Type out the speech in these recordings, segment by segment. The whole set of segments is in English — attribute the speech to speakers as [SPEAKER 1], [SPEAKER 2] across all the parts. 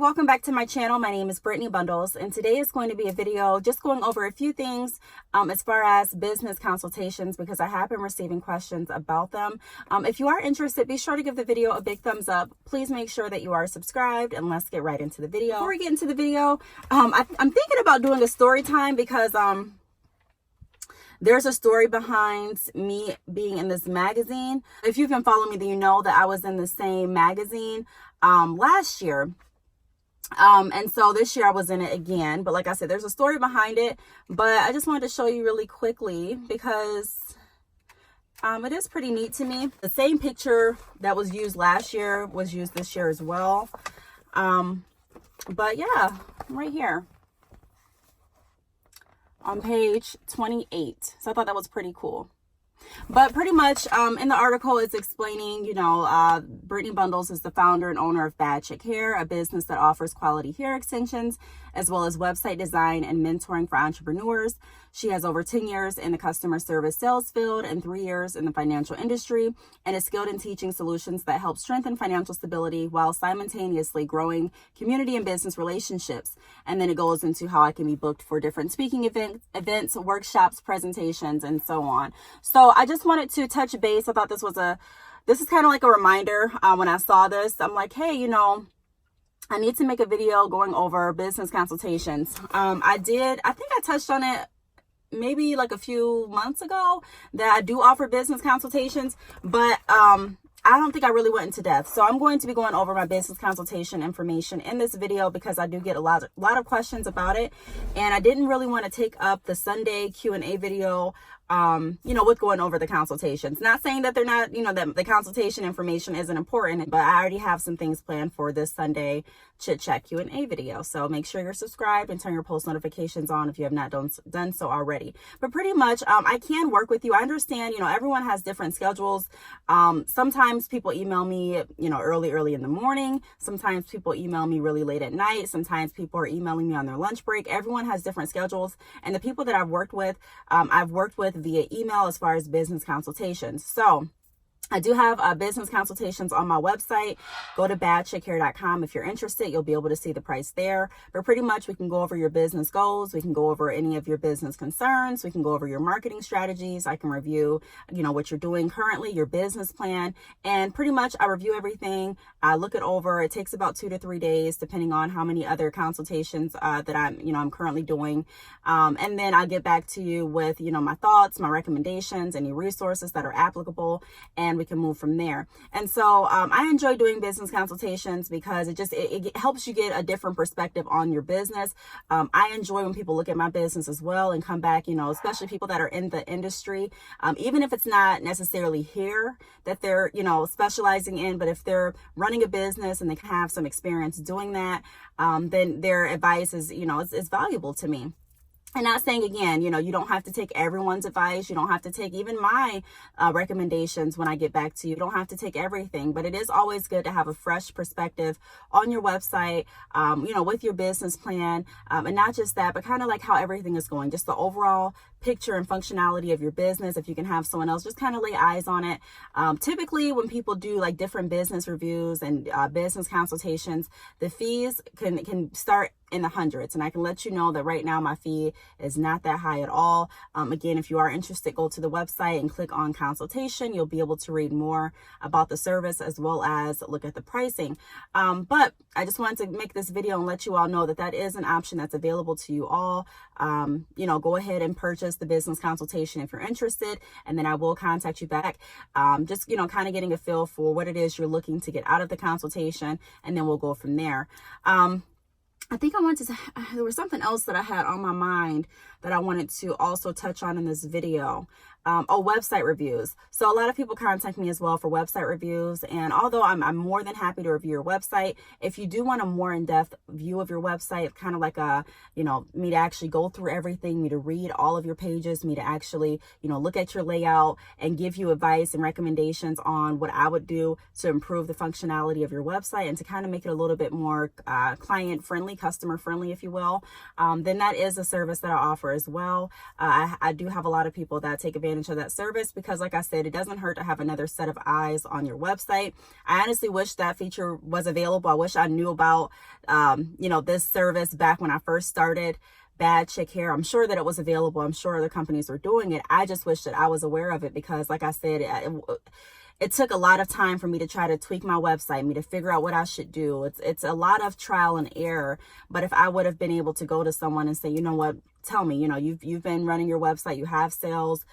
[SPEAKER 1] welcome back to my channel. My name is Brittany Bundles, and today is going to be a video just going over a few things as far as business consultations, because I have been receiving questions about them. If you are interested, be sure to give the video a big thumbs up. Please make sure that you are subscribed, and let's get right into the video. Before we get into the video, I'm thinking about doing a story time because there's a story behind me being in this magazine. If you've been following me, then you know that I was in the same magazine last year. And so this year I was in it again. But like I said, there's a story behind it. But I just wanted to show you really quickly because it is pretty neat to me. The same picture that was used last year was used this year as well. But yeah, right here on page 28. So I thought that was pretty cool. But pretty much in the article, it's explaining, Brittany Bundles is the founder and owner of Bad Chick Hair, a business that offers quality hair extensions, as well as website design and mentoring for entrepreneurs. She has over 10 years in the customer service sales field and 3 years in the financial industry, and is skilled in teaching solutions that help strengthen financial stability while simultaneously growing community and business relationships. And then it goes into how I can be booked for different speaking events, workshops, presentations, and so on. So I just wanted to touch base. I thought this is kind of like a reminder. When I saw this, I'm like, hey, I need to make a video going over business consultations. I think I touched on it maybe like a few months ago that I do offer business consultations, but I don't think I really went into depth. So I'm going to be going over my business consultation information in this video because I do get a lot of questions about it. And I didn't really want to take up the Sunday Q&A video with going over the consultations. Not saying that they're not, that the consultation information isn't important, but I already have some things planned for this Sunday chit chat Q&A video. So make sure you're subscribed and turn your post notifications on if you have not done so already. But pretty much, I can work with you. I understand, everyone has different schedules. Sometimes people email me, early in the morning. Sometimes people email me really late at night. Sometimes people are emailing me on their lunch break. Everyone has different schedules. And the people that I've worked with via email as far as business consultations. So I do have business consultations on my website. Go to badchickhair.com. If you're interested, you'll be able to see the price there. But pretty much we can go over your business goals. We can go over any of your business concerns. We can go over your marketing strategies. I can review, what you're doing currently, your business plan. And pretty much I review everything. I look it over. It takes about 2 to 3 days, depending on how many other consultations that I'm currently doing. And then I'll get back to you with, my thoughts, my recommendations, any resources that are applicable, and we can move from there. And so I enjoy doing business consultations because it helps you get a different perspective on your business. I enjoy when people look at my business as well and come back, especially people that are in the industry, even if it's not necessarily hair that they're, specializing in, but if they're running a business and they have some experience doing that, then their advice is, is valuable to me. And not saying, again, you don't have to take everyone's advice. You don't have to take even my recommendations when I get back to you. You don't have to take everything, but it is always good to have a fresh perspective on your website, with your business plan. And not just that, but kind of like how everything is going, just the overall picture and functionality of your business. If you can have someone else just kind of lay eyes on it. Typically when people do like different business reviews and business consultations, the fees can start in the hundreds. And I can let you know that right now my fee is not that high at all. Again, if you are interested, go to the website and click on consultation. You'll be able to read more about the service as well as look at the pricing. But I just wanted to make this video and let you all know that that is an option that's available to you all. Go ahead and purchase the business consultation if you're interested, and then I will contact you back. Just, kind of getting a feel for what it is you're looking to get out of the consultation, and then we'll go from there. I think there was something else that I had on my mind that I wanted to also touch on in this video. Website reviews. So a lot of people contact me as well for website reviews. And although I'm more than happy to review your website, if you do want a more in-depth view of your website, kind of like me to actually go through everything, me to read all of your pages, me to actually, look at your layout and give you advice and recommendations on what I would do to improve the functionality of your website and to kind of make it a little bit more client friendly, customer friendly, if you will, then that is a service that I offer offer as well. I do have a lot of people that take advantage of that service because, like I said, it doesn't hurt to have another set of eyes on your website. I honestly wish that feature was available. I wish I knew about, this service back when I first started Bad Chick Hair. I'm sure that it was available. I'm sure other companies were doing it. I just wish that I was aware of it because, like I said, it took a lot of time for me to try to tweak my website, me to figure out what I should do. It's a lot of trial and error. But if I would have been able to go to someone and say, you know what, tell me, you've been running your website, you have sales,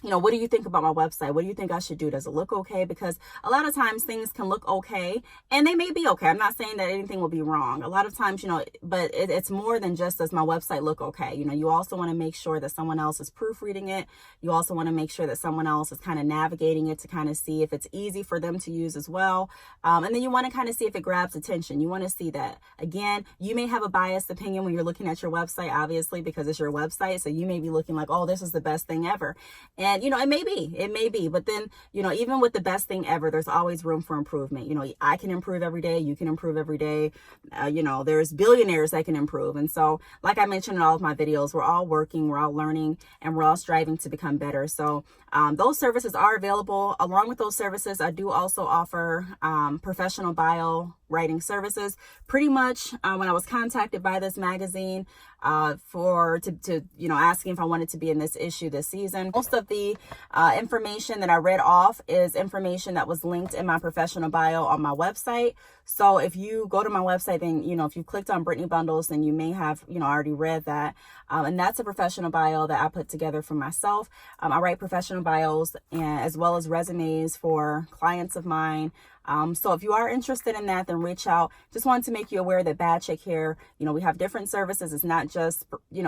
[SPEAKER 1] what do you think about my website? What do you think I should do? Does it look okay? Because a lot of times things can look okay and they may be okay. I'm not saying that anything will be wrong. A lot of times, but it's more than just, does my website look okay? You also want to make sure that someone else is proofreading it. You also want to make sure that someone else is kind of navigating it to kind of see if it's easy for them to use as well. And then you want to kind of see if it grabs attention. You want to see that. Again, you may have a biased opinion when you're looking at your website, obviously, because it's your website. So you may be looking like, oh, this is the best thing ever. And, it may be, but then, even with the best thing ever, there's always room for improvement. I can improve every day. You can improve every day. There's billionaires that can improve. And so, like I mentioned in all of my videos, we're all working, we're all learning, and we're all striving to become better. So those services are available. Along with those services, I do also offer professional bio writing services. Pretty much when I was contacted by this magazine asking if I wanted to be in this issue this season, most of the information that I read off is information that was linked in my professional bio on my website. So if you go to my website, then, if you clicked on Brittany Bundles, then you may have, already read that. And that's a professional bio that I put together for myself. I write professional bios and as well as resumes for clients of mine. So if you are interested in that, then reach out. Just wanted to make you aware that Bad Chick Hair, we have different services. It's not just,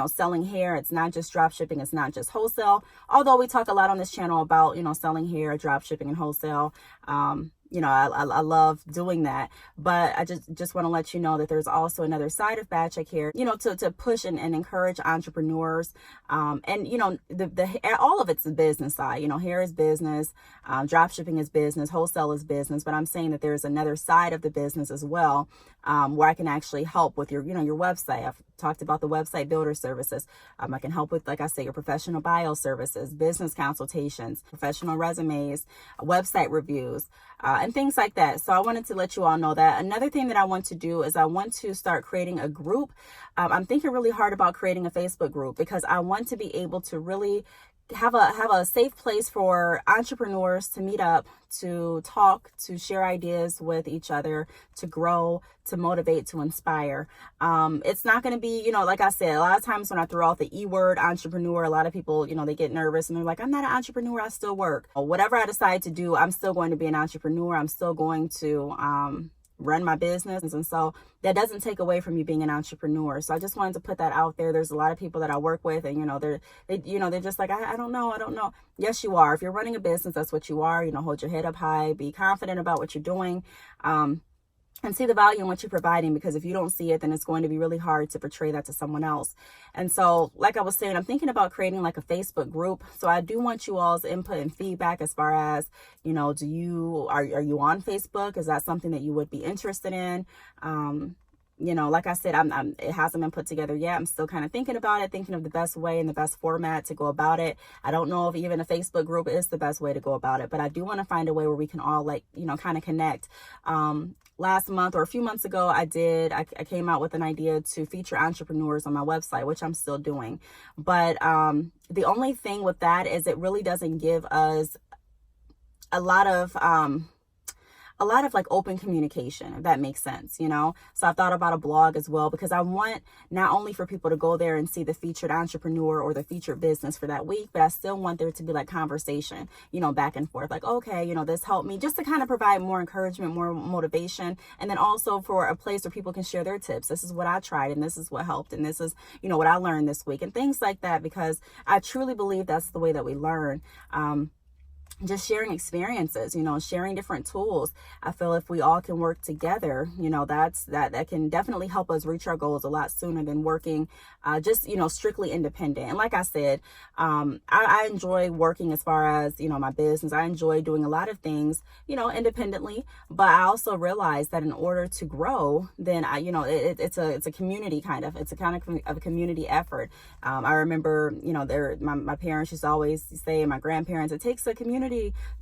[SPEAKER 1] selling hair. It's not just drop shipping. It's not just wholesale. Although we talk a lot on this channel about, selling hair, drop shipping, and wholesale. I love doing that, but I just want to let you know that there's also another side of Bad Chick Hair, to push and encourage entrepreneurs. And all of it's the business side. Hair is business, drop shipping is business, wholesale is business. But I'm saying that there's another side of the business as well, where I can actually help with your website. I've talked about the website builder services. I can help with, like I say, your professional bio services, business consultations, professional resumes, website reviews, and things like that. So I wanted to let you all know that. Another thing that I want to do is I want to start creating a group. I'm thinking really hard about creating a Facebook group because I want to be able to really have a safe place for entrepreneurs to meet up, to talk, to share ideas with each other, to grow, to motivate, to inspire. It's not going to be, like I said, a lot of times when I throw out the E word entrepreneur, a lot of people, they get nervous and they're like, I'm not an entrepreneur, I still work. Whatever I decide to do, I'm still going to be an entrepreneur. I'm still going to run my business. And so that doesn't take away from you being an entrepreneur. So I just wanted to put that out there. There's a lot of people that I work with and, they're just like, I don't know. Yes, you are. If you're running a business, that's what you are. Hold your head up high, be confident about what you're doing. And see the value in what you're providing, because if you don't see it, then it's going to be really hard to portray that to someone else. And so, like I was saying, I'm thinking about creating like a Facebook group. So I do want you all's input and feedback as far as, are you on Facebook? Is that something that you would be interested in? Like I said, it hasn't been put together yet. I'm still kind of thinking about it, thinking of the best way and the best format to go about it. I don't know if even a Facebook group is the best way to go about it, but I do want to find a way where we can all kind of connect. Last month or a few months ago, I came out with an idea to feature entrepreneurs on my website, which I'm still doing. But the only thing with that is it really doesn't give us a lot of like open communication, if that makes sense, So I've thought about a blog as well, because I want not only for people to go there and see the featured entrepreneur or the featured business for that week, but I still want there to be like conversation, back and forth, like, okay, this helped me, just to kind of provide more encouragement, more motivation. And then also for a place where people can share their tips. This is what I tried and this is what helped. And this is, what I learned this week and things like that, because I truly believe that's the way that we learn. just sharing experiences, you know, sharing different tools. I feel if we all can work together, you know, that can definitely help us reach our goals a lot sooner than working just, you know, strictly independent. And like I said, I enjoy working as far as, you know, my business. I enjoy doing a lot of things, you know, independently, but I also realize that in order to grow, then you know, it's a community it's a kind of a community effort. I remember, you know, my parents used to always say, and my grandparents, it takes a community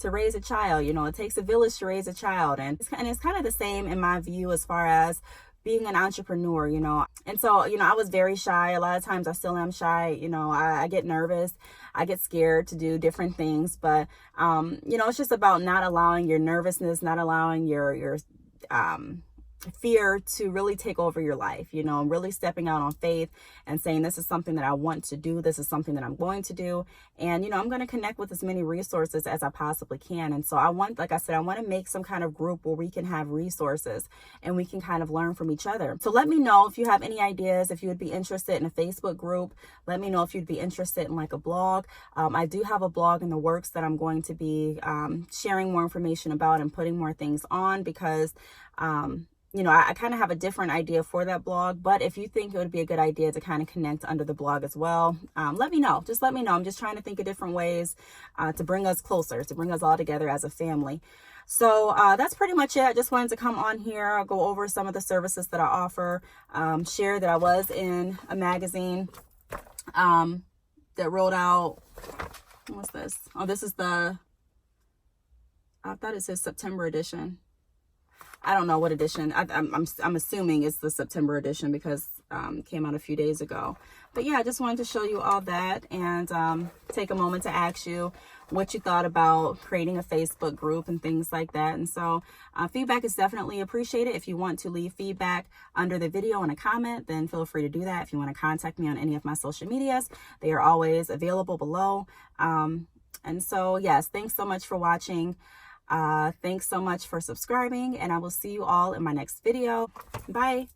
[SPEAKER 1] to raise a child. You know, it takes a village to raise a child. And it's kind of the same in my view as far as being an entrepreneur, you know. And so, you know, I was very shy. A lot of times I still am shy. You know, I get nervous. I get scared to do different things. But, you know, it's just about not allowing your nervousness, not allowing your fear to really take over your life, you know, really stepping out on faith and saying, this is something that I want to do. This is something that I'm going to do. And, you know, I'm going to connect with as many resources as I possibly can. And so like I said, I want to make some kind of group where we can have resources and we can kind of learn from each other. So let me know if you have any ideas, if you would be interested in a Facebook group. Let me know if you'd be interested in like a blog. I do have a blog in the works that I'm going to be sharing more information about and putting more things on because, you know, I kind of have a different idea for that blog, but if you think it would be a good idea to kind of connect under the blog as well, let me know. Just let me know. I'm just trying to think of different ways to bring us closer, to bring us all together as a family. So that's pretty much it. I just wanted to come on here. I'll go over some of the services that I offer, share that I was in a magazine that rolled out. What's this? Oh, this is I thought it says September edition. I don't know what edition. I'm assuming it's the September edition because it came out a few days ago. But yeah, I just wanted to show you all that and take a moment to ask you what you thought about creating a Facebook group and things like that. And so feedback is definitely appreciated. If you want to leave feedback under the video in a comment, then feel free to do that. If you want to contact me on any of my social medias, they are always available below. And so yes, thanks so much for watching. Thanks so much for subscribing, and I will see you all in my next video. Bye.